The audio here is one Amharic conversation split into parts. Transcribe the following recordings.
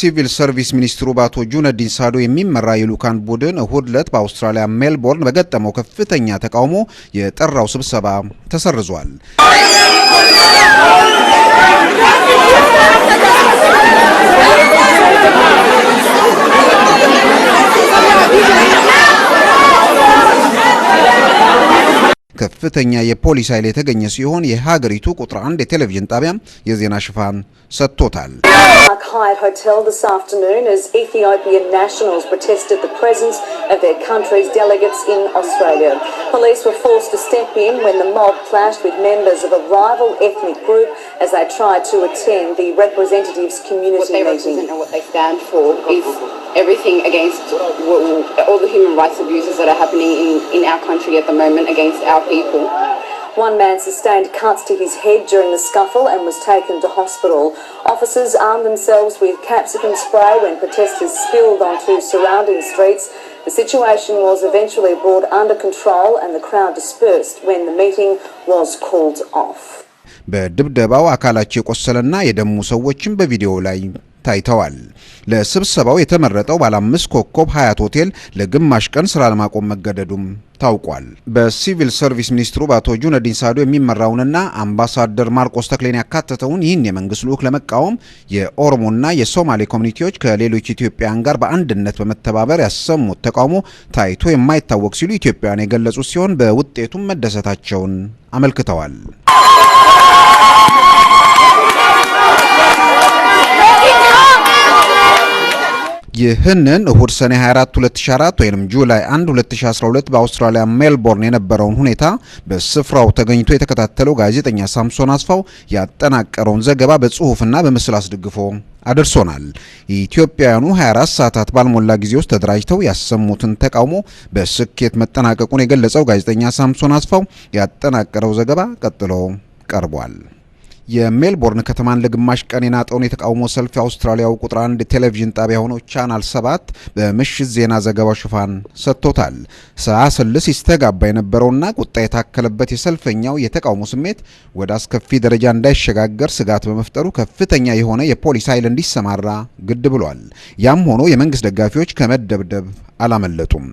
በሲቪል ሰርቪስ ሚኒስትሩ ባቶ ጁነዲን ሳዶ የሚመራ የልኡካን ቡድን እሁድ ዕለት በአውስትራሊያ ሜልቦርን በገጠመው ከፍተኛ ተቃውሞ የጠራው ስብሰባ ተሰርዟል። ከፍተኛ የፖሊስ ኃይል የተገኘ ሲሆን የሀገሪቱ ቁጥር 1 የቴሌቪዥን ጣቢያ የዜና ሽፋን ሰጥቶታል። Hyatt Hotel this afternoon as Ethiopian nationals protested the presence of their country's delegates in Australia. Police were forced to step in when the mob clashed with members of a rival ethnic group as they tried to attend the representatives' community what they meeting. Represent and what they stand for is everything against all the human rights abuses that are happening in our country at the moment against our people. One man sustained cuts to his head during the scuffle and was taken to hospital. Officers armed themselves with capsicum spray when protesters spilled onto surrounding streets. The situation was eventually brought under control and the crowd dispersed when the meeting was called off. በድብደባው አካላቸው የቆሰለና የደሙ ሰዎችም በቪዲዮው ላይ ታይተዋል። ለስብሰባው የተመረጠው ባለ 5 ኮከብ ሀያት ሆቴል ለግማሽ ቀን ስራ ለማቆም መገደዱም ታውቋል። በሲቪል ሰርቪስ ሚኒስትሩ ባቶ ጁነዲን ሳዶ የሚመራውንና አምባሳደር ማርቆስ ተክሌን ያካተተውን ይህን የመንግስት ልኡክ ለመቃወም የኦሮሞና የሶማሌ ኮሚኒቲዎች ከሌሎች ኢትዮጵያውያን ጋር በአንድነት በመተባበር ያሰሙት ተቃውሞ ታይቶ የማይታወቅ ሲሉ ኢትዮጵያውያን የገለጹ ሲሆን በውጤቱም መደሰታቸውን አመልክተዋል። ይህንን እሁድ ሰኔ 24 2004 ወይም ጁላይ 1 2012 በአውስትራሊያ ሜልቦርን የነበረውን ሁኔታ በስፍራው ተገኝቶ የተከታተለው ጋዜጠኛ ሳምሶን አስፋው ያጠናቀረውን ዘገባ በጽሁፍና በምስል አስደግፎ አድርሶናል። ኢትዮጵያውያኑ 24 ሰዓታት ባልሞላ ጊዜ ውስጥ ተደራጅተው ያሰሙትን ተቃውሞ በስኬት መጠናቀቁን የገለጸው ጋዜጠኛ ሳምሶን አስፋው ያጠናቀረው ዘገባ ቀጥሎ ቀርቧል። የሜልቦርን ከተማን ለግማሽ ቀን የናጠውን የተቃውሞ ሰልፍ የአውስትራሊያው ቁጥር 1 ቴሌቪዥን ጣቢያ ሆኖ ቻናል 7 በምሽት ዜና ዘገባው ሽፋን ሰጥቶታል። ሳያሰልስ ይስተጋባ የነበረውና ቁጣ የታከለበት የሰልፈኛው የተቃውሞ ስሜት ወደ አስከፊ ደረጃ እንዳይሸጋገር ስጋት በመፍጠሩ ከፍተኛ የሆነ የፖሊስ ኃይል እንዲሰማራ ግድ ብሏል። ያም ሆኖ የመንግስት ደጋፊዎች ከመደብደብ አላመለጡም።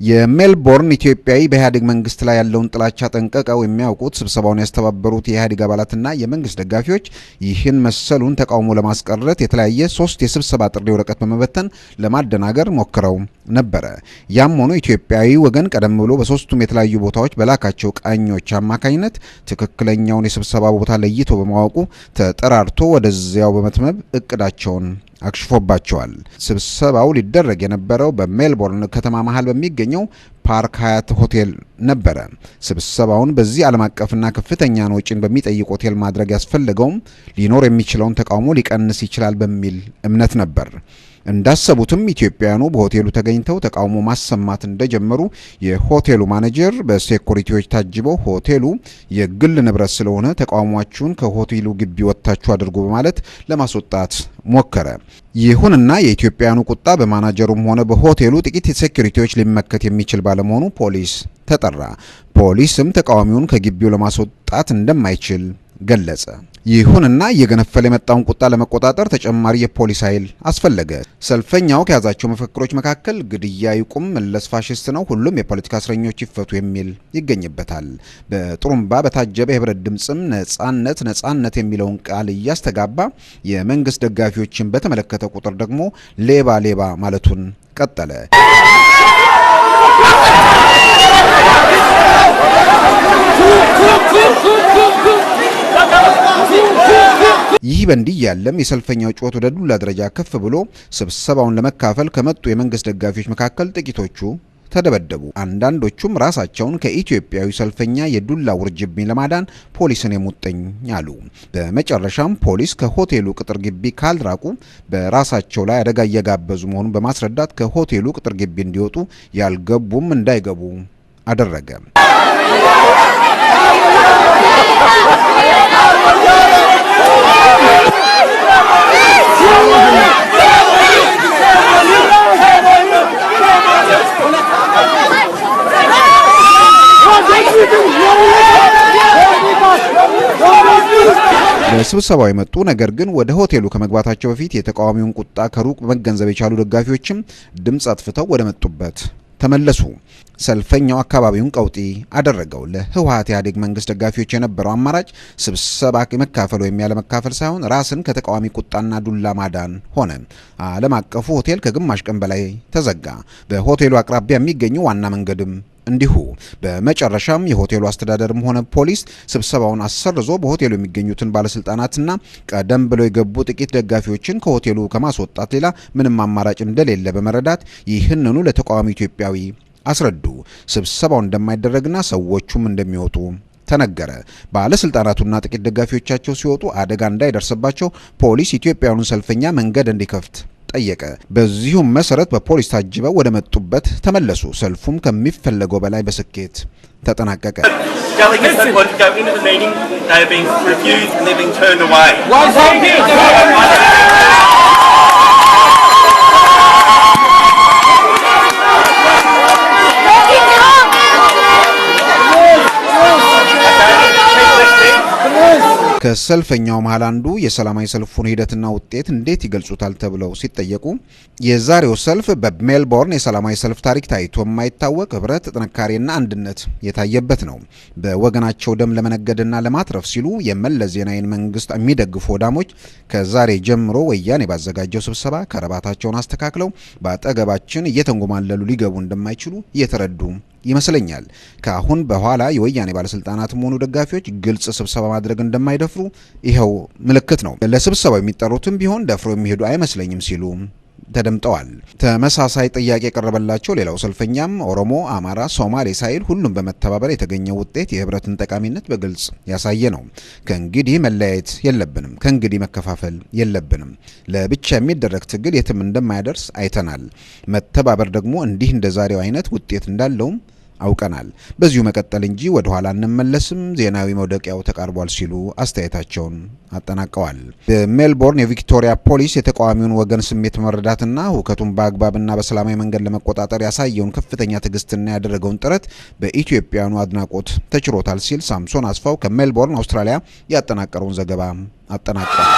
የሜልቦርን ኢትዮጵያዊ በኢህአዴግ መንግስት ላይ ያለውን ጥላቻ ጠንቀቀው የሚያውቁት ስብሰባውን ያስተባበሩት የኢህአዴግ አባላትና የመንግስት ደጋፊዎች ይህን መሰሉን ተቃውሞ ለማስቀረት የተለያየ 3 የስብሰባ ጥሪ ወረቀት በመበተን ለማደናገር ሞክረው ነበረ። ያም ሆኖ ኢትዮጵያዊ ወገን ቀደም ብሎ በሶስቱም የተለያዩ ቦታዎች በላካቸው ቃኞች አማካኝነት ትክክለኛውን የስብሰባ ቦታ ለይቶ በማወቁ ተጠራርቶ ወደዚያው በመትመብ እቅዳቸውን አክሽፎባቸዋል። ስብሰባው ሊደረግ የነበረው በሜልቦርን ከተማ መሃል በሚገኘው ፓርክ ሀያት ሆቴል ነበረ። ስብሰባውን በዚህ ዓለም አቀፍና ከፍተኛ ወጪን በሚጠይቅ ሆቴል ማድረግ ያስፈልገውም ሊኖር የሚችለውን ተቃውሞ ሊቀንስ ይችላል በሚል እምነት ነበር። እንዳሰቡትም ኢትዮጵያውያኑ በሆቴሉ ተገኝተው ተቃውሞ ማሰማት እንደጀመሩ የሆቴሉ ማኔጀር በሴኩሪቲዎች ታጅበው ሆቴሉ የግል ንብረት ስለሆነ ተቃውሟችሁን ከሆቴሉ ግቢ ወጥታችሁ አድርጉ በማለት ለማስወጣት ሞከረ። ይሁንና የኢትዮጵያውያኑ ቁጣ በማናጀሩም ሆነ በሆቴሉ ጥቂት ሴኩሪቲዎች ሊመከት የሚችል ባለመሆኑ ፖሊስ ተጠራ። ፖሊስም ተቃዋሚውን ከግቢው ለማስወጣት እንደማይችል ገለጸ። ይሁንና እየገነፈለ የመጣውን ቁጣ ለመቆጣጠር ተጨማሪ የፖሊስ ኃይል አስፈለገ። ሰልፈኛው ከያዛቸው መፈክሮች መካከል ግድያ ይቁም፣ መለስ ፋሽስት ነው፣ ሁሉም የፖለቲካ እስረኞች ይፈቱ የሚል ይገኝበታል። በጥሩምባ በታጀበ የህብረት ድምጽም ነጻነት ነጻነት የሚለውን ቃል እያስተጋባ የመንግስት ደጋፊዎችን በተመለከተ ቁጥር ደግሞ ሌባ ሌባ ማለቱን ቀጠለ። ይህ በእንዲህ ያለም የሰልፈኛው ጩኸት ወደ ዱላ ደረጃ ከፍ ብሎ ስብሰባውን ለመካፈል ከመጡ የመንግስት ደጋፊዎች መካከል ጥቂቶቹ ተደበደቡ። አንዳንዶቹም ራሳቸውን ከኢትዮጵያዊ ሰልፈኛ የዱላ ውርጅብኝ ለማዳን ፖሊስን የሙጥኝ አሉ። በመጨረሻም ፖሊስ ከሆቴሉ ቅጥር ግቢ ካልራቁ በራሳቸው ላይ አደጋ እየጋበዙ መሆኑን በማስረዳት ከሆቴሉ ቅጥር ግቢ እንዲወጡ ያልገቡም እንዳይገቡ አደረገ። ለስብሰባው የመጡ ነገር ግን ወደ ሆቴሉ ከመግባታቸው በፊት የተቃዋሚውን ቁጣ ከሩቅ መገንዘብ የቻሉ ደጋፊዎችም ድምጽ አጥፍተው ወደ መጡበት ተመለሱ። ሰልፈኛው አካባቢውን ቀውጢ አደረገው። ለህወሓት ኢህአዴግ መንግስት ደጋፊዎች የነበረው አማራጭ ስብሰባ መካፈል ወይም ያለ መካፈል ሳይሆን ራስን ከተቃዋሚ ቁጣና ዱላ ማዳን ሆነ። ዓለም አቀፉ ሆቴል ከግማሽ ቀን በላይ ተዘጋ። በሆቴሉ አቅራቢያ የሚገኘው ዋና መንገድም እንዲሁ። በመጨረሻም የሆቴሉ አስተዳደርም ሆነ ፖሊስ ስብሰባውን አሰርዞ በሆቴሉ የሚገኙትን ባለስልጣናትና ቀደም ብለው የገቡ ጥቂት ደጋፊዎችን ከሆቴሉ ከማስወጣት ሌላ ምንም አማራጭ እንደሌለ በመረዳት ይህንኑ ለተቃዋሚ ኢትዮጵያዊ አስረዱ። ስብሰባው እንደማይደረግና ሰዎቹም እንደሚወጡ ተነገረ። ባለስልጣናቱና ጥቂት ደጋፊዎቻቸው ሲወጡ አደጋ እንዳይደርስባቸው ፖሊስ ኢትዮጵያውያኑን ሰልፈኛ መንገድ እንዲከፍት ጠየቀ። በዚሁም መሰረት በፖሊስ ታጅበው ወደ መጡበት ተመለሱ። ሰልፉም ከሚፈለገው በላይ በስኬት ተጠናቀቀ። ከሰልፈኛው መሃል አንዱ የሰላማዊ ሰልፉን ሂደትና ውጤት እንዴት ይገልጹታል ተብለው ሲጠየቁ የዛሬው ሰልፍ በሜልቦርን የሰላማዊ ሰልፍ ታሪክ ታይቶ የማይታወቅ ህብረት፣ ጥንካሬና አንድነት የታየበት ነው። በወገናቸው ደም ለመነገድና ለማትረፍ ሲሉ የመለስ ዜናዊን መንግስት የሚደግፉ ወዳሞች ከዛሬ ጀምሮ ወያኔ ባዘጋጀው ስብሰባ ከረባታቸውን አስተካክለው በአጠገባችን እየተንጎማለሉ ሊገቡ እንደማይችሉ እየተረዱ ይመስለኛል። ከአሁን በኋላ የወያኔ ባለስልጣናትም ሆኑ ደጋፊዎች ግልጽ ስብሰባ ማድረግ እንደማይደፍሩ ይኸው ምልክት ነው። ለስብሰባው የሚጠሩትም ቢሆን ደፍሮ የሚሄዱ አይመስለኝም ሲሉ ተደምጠዋል። ተመሳሳይ ጥያቄ የቀረበላቸው ሌላው ሰልፈኛም ኦሮሞ፣ አማራ፣ ሶማሌ ሳይል ሁሉም በመተባበር የተገኘው ውጤት የህብረትን ጠቃሚነት በግልጽ ያሳየ ነው። ከእንግዲህ መለያየት የለብንም፣ ከእንግዲህ መከፋፈል የለብንም። ለብቻ የሚደረግ ትግል የትም እንደማያደርስ አይተናል። መተባበር ደግሞ እንዲህ እንደ ዛሬው አይነት ውጤት እንዳለውም አውቀናል። በዚሁ መቀጠል እንጂ ወደ ኋላ እንመለስም፣ ዜናዊ መውደቂያው ተቃርቧል ሲሉ አስተያየታቸውን አጠናቀዋል። በሜልቦርን የቪክቶሪያ ፖሊስ የተቃዋሚውን ወገን ስሜት መረዳትና ሁከቱን በአግባብና በሰላማዊ መንገድ ለመቆጣጠር ያሳየውን ከፍተኛ ትዕግስትና ያደረገውን ጥረት በኢትዮጵያውያኑ አድናቆት ተችሮታል ሲል ሳምሶን አስፋው ከሜልቦርን አውስትራሊያ ያጠናቀረውን ዘገባ አጠናቅቋል።